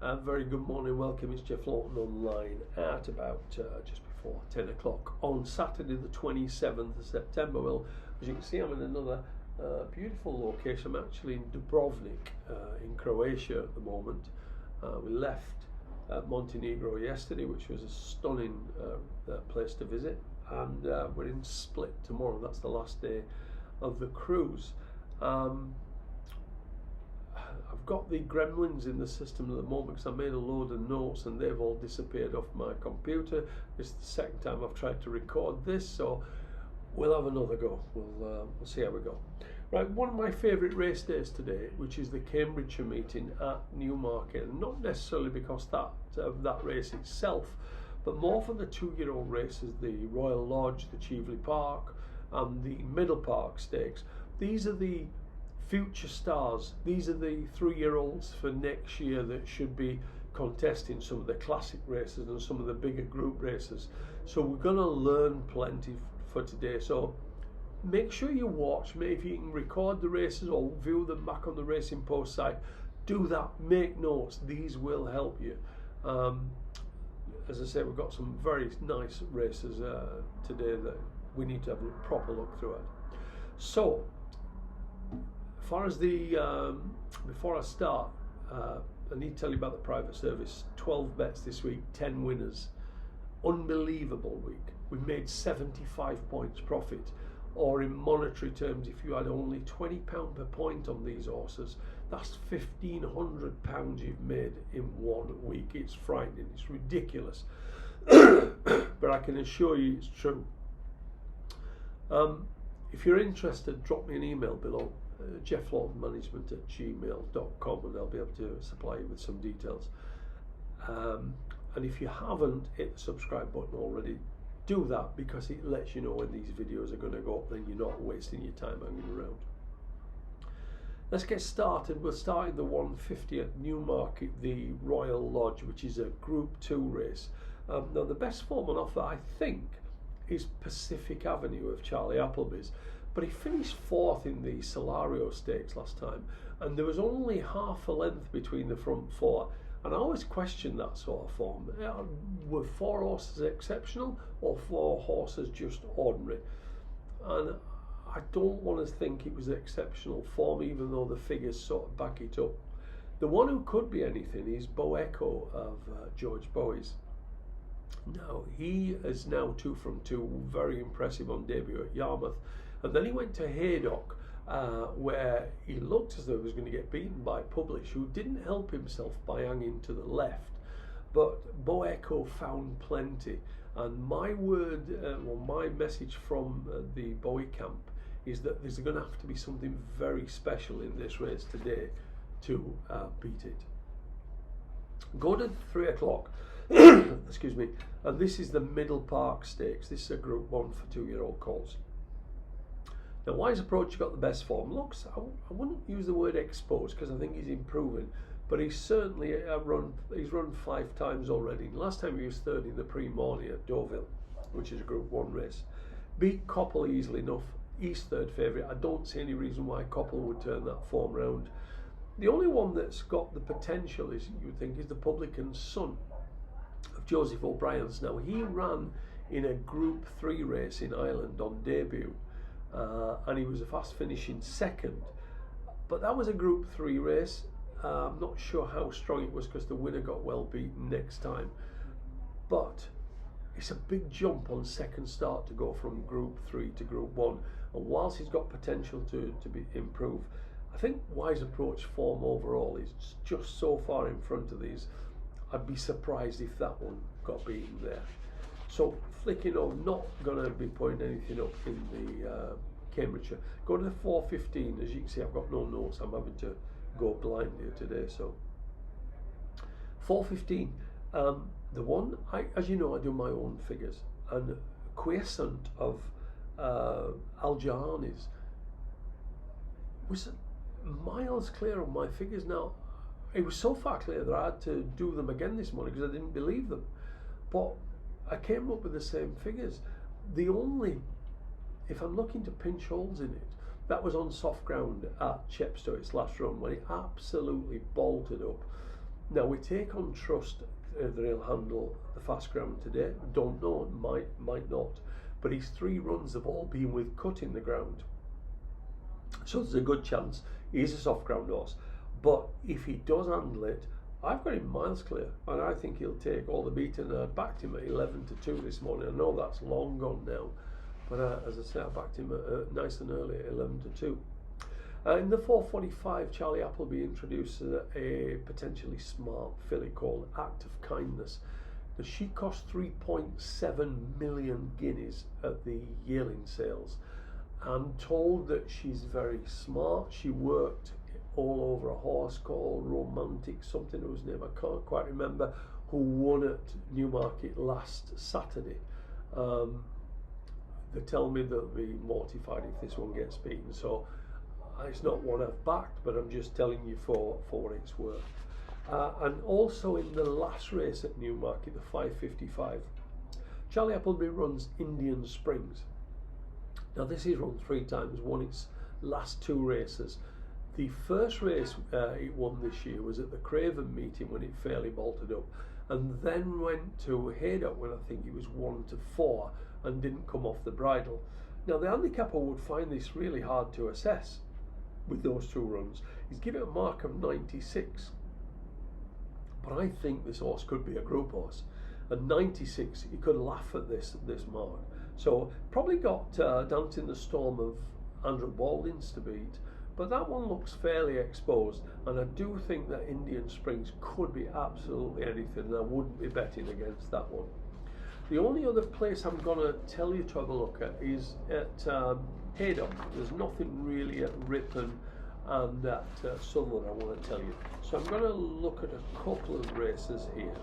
Very good morning, welcome. It's Jeff Lawton online at about just before 10 o'clock on Saturday the 27th of September. Well, as you can see, I'm in another beautiful location. I'm actually in Dubrovnik in Croatia at the moment. We left Montenegro yesterday, which was a stunning place to visit, and we're in Split tomorrow. That's the last day of the cruise. I've got the gremlins in the system at the moment because I made a load of notes and they've all disappeared off my computer. It's the second time I've tried to record this, so we'll have another go. We'll see how we go. Right, one of my favourite race days today, which is the Cambridgeshire meeting at Newmarket, and not necessarily because of that race itself, but more for the 2-year-old races, the Royal Lodge, the Cheveley Park, and the Middle Park Stakes. These are the future stars. These are the 3-year-olds for next year that should be contesting some of the classic races and some of the bigger group races. So we're going to learn plenty for today. So make sure you watch. If you can record the races or view them back on the Racing Post site, do that. Make notes. These will help you. As I say, we've got some very nice races today that we need to have a proper look through it. So as far as the before I start, I need to tell you about the private service. 12 bets this week, 10 winners. Unbelievable week. We made 75 points profit, or in monetary terms, if you had only £20 per point on these horses, that's £1,500 you've made in 1 week. It's frightening, it's ridiculous, but I can assure you it's true. If you're interested, drop me an email below, jefflawtonmanagement@gmail.com, and I'll be able to supply you with some details. And if you haven't hit the subscribe button already, do that, because it lets you know when these videos are going to go up, then you're not wasting your time hanging around. Let's get started. We'll start in the 150 at Newmarket, the Royal Lodge, which is a Group 2 race. Now the best form on offer, I think, is Pacific Avenue of Charlie Appleby's, but he finished 4th in the Solario Stakes last time, and there was only half a length between the front 4, and I always question that sort of form. Were 4 horses exceptional or 4 horses just ordinary? And I don't want to think it was exceptional form, even though the figures sort of back it up. The one who could be anything is Bo Echo of George Bowie's. Now, he is now 2 from 2, very impressive on debut at Yarmouth. And then he went to Haydock, where he looked as though he was going to get beaten by Publish, who didn't help himself by hanging to the left. But Bo Echo found plenty. And my word, or my message from the Bowie camp is that there's going to have to be something very special in this race today to beat it. Go to 3 o'clock. Excuse me. And this is the Middle Park Stakes. This is a Group 1 for 2-year-old colts. Now, Wise Approach got the best form. Looks, I wouldn't use the word exposed because I think he's improving, but he's certainly he's run 5 times already. Last time he was 3rd in the Pre-Morning at Deauville, which is a Group 1 race. Beat Coppell easily enough. He's 3rd favourite. I don't see any reason why Coppell would turn that form round. The only one that's got the potential, is you would think, is the Publican's Son of Joseph O'Brien's. Now, he ran in a Group 3 race in Ireland on debut, and he was a fast finishing 2nd, but that was a Group 3 race. I'm not sure how strong it was because the winner got well beaten next time, but it's a big jump on 2nd start to go from Group 3 to Group 1, and whilst he's got potential to improve, I think Wise Approach form overall is just so far in front of these. I'd be surprised if that one got beaten there. So flicking on, not going to be putting anything up in the Cambridgeshire. Go to the 4:15. As you can see, I've got no notes. I'm having to go blind here today. So 4:15. The one, as you know, I do my own figures, and Quiescent of Al Jahani's was miles clear on my figures. Now, it was so far clear that I had to do them again this morning because I didn't believe them, but I came up with the same figures. The only, if I'm looking to pinch holes in it, that was on soft ground at Chepstow, its last run, when it absolutely bolted up. Now we take on trust that he'll handle the fast ground today. Don't know, might not. But his 3 runs have all been with cutting the ground. So there's a good chance he's a soft ground horse. But if he does handle it, I've got him miles clear, and I think he'll take all the beating. I backed him at 11-2 this morning. I know that's long gone now, but as I say, I backed him nice and early at 11-2. In the 4:45, Charlie Appleby introduces a potentially smart filly called Act of Kindness. Now, she cost 3.7 million guineas at the yearling sales. I'm told that she's very smart. She worked all over a horse called Romantic something, whose name I can't quite remember, who won at Newmarket last Saturday. They tell me they'll be mortified if this one gets beaten, so it's not one I've backed, but I'm just telling you for what it's worth. And also in the last race at Newmarket, the 5:55, Charlie Appleby runs Indian Springs. Now this is run 3 times, won its last 2 races. The first race it won this year was at the Craven meeting when it fairly bolted up, and then went to Haydock when I think it was 1-4 and didn't come off the bridle. Now the handicapper would find this really hard to assess with those 2 runs. He's given a mark of 96, but I think this horse could be a group horse, and 96 he could laugh at this mark. So probably got Dancing the Storm of Andrew Baldwin's to beat, but that one looks fairly exposed, and I do think that Indian Springs could be absolutely anything, and I wouldn't be betting against that one. The only other place I'm going to tell you to have a look at is at Haydock. There's nothing really at Ripon and at Sutherland I want to tell you. So I'm going to look at a couple of races here.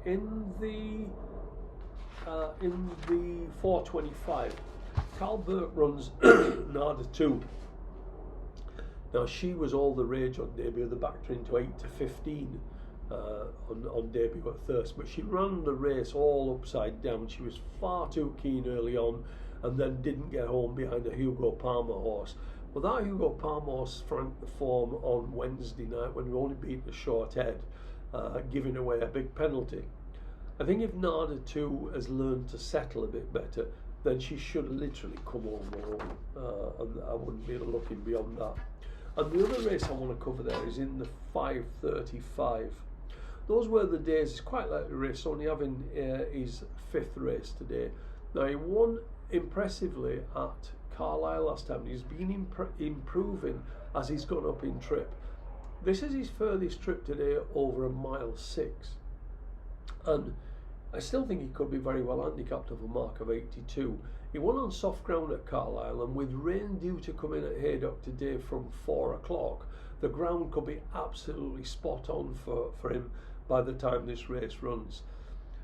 In the 4:25, Carl Burke runs Nada 2. Now she was all the rage on debut. They backed her into 8-15 on debut at Thirst, but she ran the race all upside down. She was far too keen early on, and then didn't get home behind a Hugo Palmer horse. Well, that Hugo Palmer horse franked the form on Wednesday night when we only beat the short head, giving away a big penalty. I think if Nada 2 has learned to settle a bit better, then she should literally come home alone, and I wouldn't be looking beyond that. And the other race I want to cover there is in the 5:35. Those were the days. It's quite like the race, only having his 5th race today. Now he won impressively at Carlisle last time. He's been improving as he's gone up in trip. This is his furthest trip today, over 1.6 miles, and I still think he could be very well handicapped of a mark of 82. He won on soft ground at Carlisle, and with rain due to come in at Haydock today from 4 o'clock, the ground could be absolutely spot on for him by the time this race runs.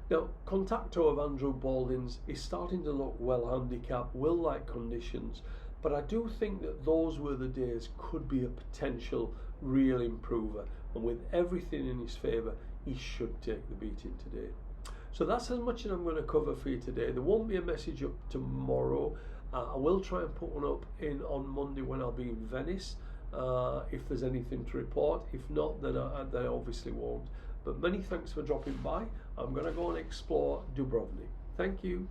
Now, Contacto of Andrew Baldwin's is starting to look well handicapped, will like conditions, but I do think that those were the days could be a potential real improver, and with everything in his favour, he should take the beating today. So that's as much as I'm going to cover for you today. There won't be a message up tomorrow. I will try and put one up on Monday when I'll be in Venice, if there's anything to report. If not, then I obviously won't. But many thanks for dropping by. I'm going to go and explore Dubrovnik. Thank you.